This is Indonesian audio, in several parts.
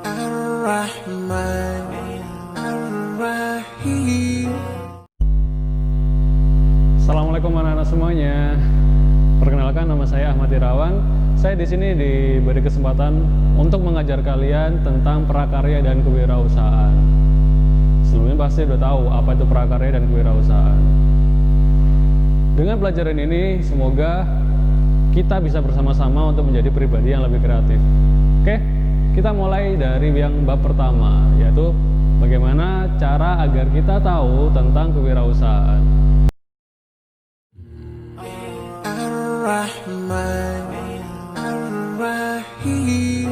Ar-Rahman Ar-Rahim. Assalamualaikum anak-anak semuanya. Perkenalkan, nama saya Ahmad Irawan. Saya di sini diberi kesempatan untuk mengajar kalian tentang prakarya dan kewirausahaan. Sebelumnya pasti udah tahu apa itu prakarya dan kewirausahaan. Dengan pelajaran ini, semoga kita bisa bersama-sama untuk menjadi pribadi yang lebih kreatif. Oke, kita mulai dari yang bab pertama, yaitu bagaimana cara agar kita tahu tentang kewirausahaan. Ar-Rahman Ar-Rahim.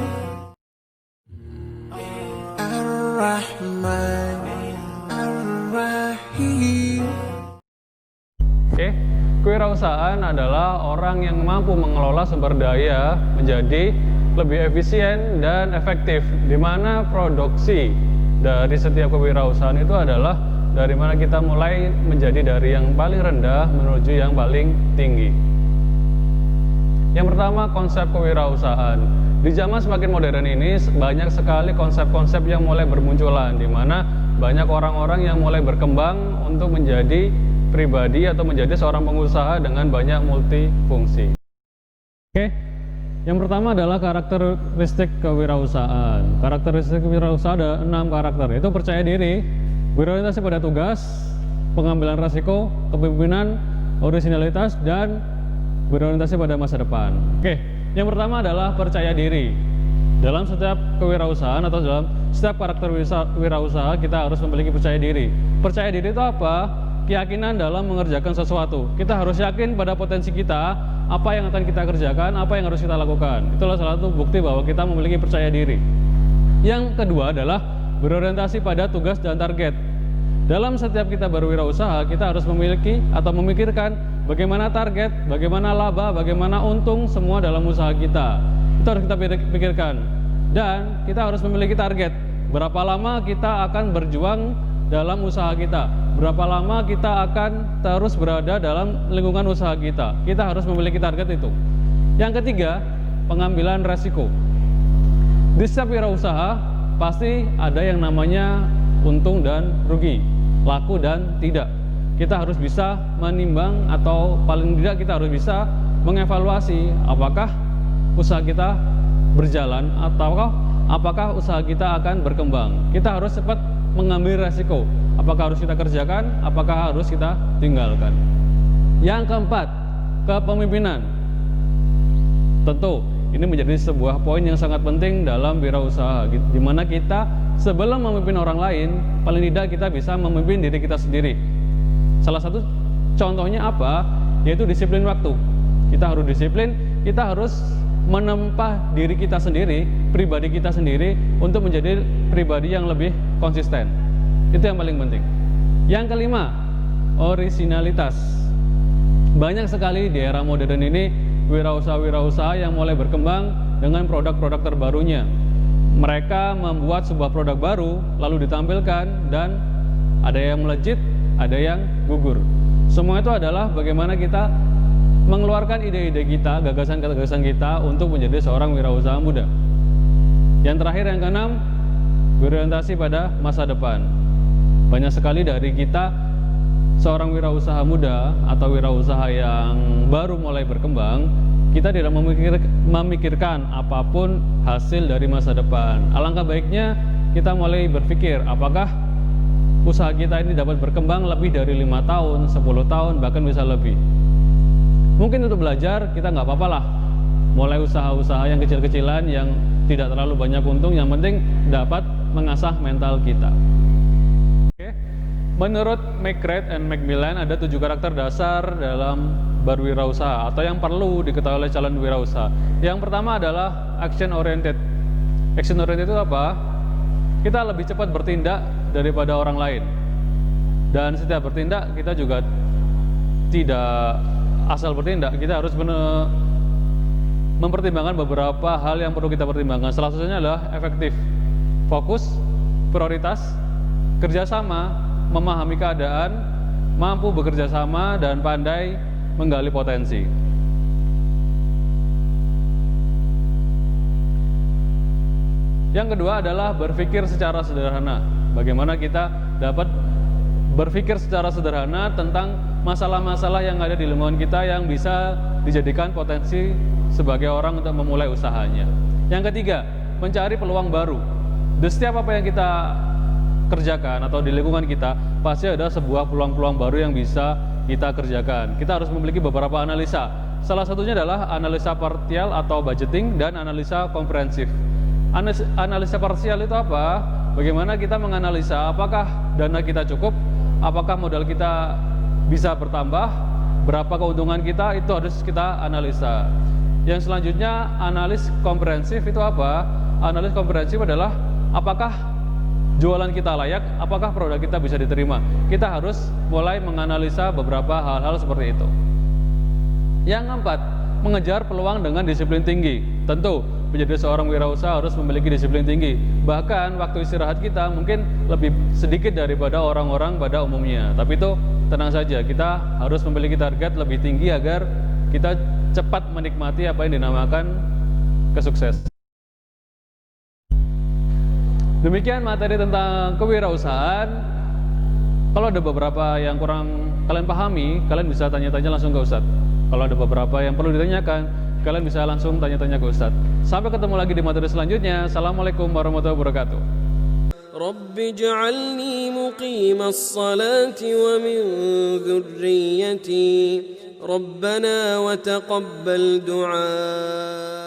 Ar-Rahman Ar-Rahim. Oke, kewirausahaan adalah orang yang mampu mengelola sumber daya menjadi lebih efisien dan efektif, di mana produksi dari setiap kewirausahaan itu adalah dari mana kita mulai menjadi dari yang paling rendah menuju yang paling tinggi. Yang pertama, konsep kewirausahaan. Di zaman semakin modern ini banyak sekali konsep-konsep yang mulai bermunculan, di mana banyak orang-orang yang mulai berkembang untuk menjadi pribadi atau menjadi seorang pengusaha dengan banyak multifungsi. Oke, yang pertama adalah karakteristik kewirausahaan. Karakteristik kewirausahaan ada 6 karakter, yaitu percaya diri, berorientasi pada tugas, pengambilan resiko, kepemimpinan, orisinalitas, dan berorientasi pada masa depan. Oke, yang pertama adalah percaya diri. Dalam setiap kewirausahaan atau dalam setiap karakter wirausaha kita harus memiliki percaya diri. Percaya diri itu apa? Keyakinan dalam mengerjakan sesuatu. Kita harus yakin pada potensi kita, apa yang akan kita kerjakan, apa yang harus kita lakukan. Itulah salah satu bukti bahwa kita memiliki percaya diri. Yang kedua adalah berorientasi pada tugas dan target. Dalam setiap kita berwirausaha, kita harus memiliki atau memikirkan bagaimana target, bagaimana laba, bagaimana untung semua dalam usaha kita. Itu harus kita pikirkan. Dan kita harus memiliki target. Berapa lama kita akan berjuang dalam usaha kita, berapa lama kita akan terus berada dalam lingkungan usaha kita. Kita harus memiliki target itu. Yang ketiga, pengambilan resiko. Di setiap wirausaha pasti ada yang namanya untung dan rugi, laku dan tidak. Kita harus bisa menimbang, atau paling tidak kita harus bisa mengevaluasi apakah usaha kita berjalan atau apakah usaha kita akan berkembang. Kita harus cepat mengambil resiko, apakah harus kita kerjakan, apakah harus kita tinggalkan. Yang keempat, kepemimpinan. Tentu ini menjadi sebuah poin yang sangat penting dalam wirausaha, di mana kita sebelum memimpin orang lain, paling tidak kita bisa memimpin diri kita sendiri. Salah satu contohnya apa? Yaitu disiplin waktu. Kita harus disiplin, kita harus menempa diri kita sendiri, pribadi kita sendiri, untuk menjadi pribadi yang lebih konsisten. Itu yang paling penting. Yang kelima, orisinalitas. Banyak sekali di era modern ini wirausaha-wirausaha yang mulai berkembang dengan produk-produk terbarunya. Mereka membuat sebuah produk baru, lalu ditampilkan, dan ada yang melejit, ada yang gugur. Semua itu adalah bagaimana kita mengeluarkan ide-ide kita, gagasan-gagasan kita untuk menjadi seorang wirausaha muda. Yang terakhir, yang keenam, berorientasi pada masa depan. Banyak sekali dari kita, seorang wirausaha muda atau wirausaha yang baru mulai berkembang, kita tidak memikirkan apapun hasil dari masa depan. Alangkah baiknya kita mulai berpikir, apakah usaha kita ini dapat berkembang lebih dari 5 tahun, 10 tahun, bahkan bisa lebih. Mungkin untuk belajar kita nggak apa-apa lah, mulai usaha-usaha yang kecil-kecilan yang tidak terlalu banyak untung, yang penting dapat mengasah mental kita. Oke. Menurut McGrath and Macmillan ada 7 karakter dasar dalam berwirausaha atau yang perlu diketahui oleh calon wirausaha. Yang pertama adalah action oriented. Action oriented itu apa? Kita lebih cepat bertindak daripada orang lain. Dan setiap bertindak kita juga tidak asal bertindak, kita harus mempertimbangkan beberapa hal yang perlu kita pertimbangkan. Salah satunya adalah efektif, fokus, prioritas, kerjasama, memahami keadaan, mampu bekerja sama, dan pandai menggali potensi. Yang kedua adalah berpikir secara sederhana. Bagaimana kita dapat berpikir secara sederhana tentang masalah-masalah yang ada di lingkungan kita yang bisa dijadikan potensi sebagai orang untuk memulai usahanya. Yang ketiga, mencari peluang baru. Di setiap apa yang kita kerjakan atau di lingkungan kita, pasti ada sebuah peluang-peluang baru yang bisa kita kerjakan. Kita harus memiliki beberapa analisa. Salah satunya adalah analisa parsial atau budgeting dan analisa komprehensif. Analisa parsial itu apa? Bagaimana kita menganalisa apakah dana kita cukup, apakah modal kita bisa bertambah, berapa keuntungan kita, itu harus kita analisa. Yang selanjutnya, analis komprehensif itu apa? Analis komprehensif adalah apakah jualan kita layak, apakah produk kita bisa diterima. Kita harus mulai menganalisa beberapa hal-hal seperti itu. Yang keempat, mengejar peluang dengan disiplin tinggi. Tentu, menjadi seorang wirausaha harus memiliki disiplin tinggi. Bahkan waktu istirahat kita mungkin lebih sedikit daripada orang-orang pada umumnya. Tapi itu tenang saja, kita harus memiliki target lebih tinggi agar kita cepat menikmati apa yang dinamakan kesuksesan. Demikian materi tentang kewirausahaan. Kalau ada beberapa yang kurang kalian pahami, kalian bisa tanya-tanya langsung ke Ustadz. Kalau ada beberapa yang perlu ditanyakan, kalian bisa langsung tanya-tanya ke Ustadz. Sampai ketemu lagi di materi selanjutnya. Assalamualaikum warahmatullahi wabarakatuh. رب اجعلني مقيم الصلاة ومن ذريتي ربنا وتقبل دعاء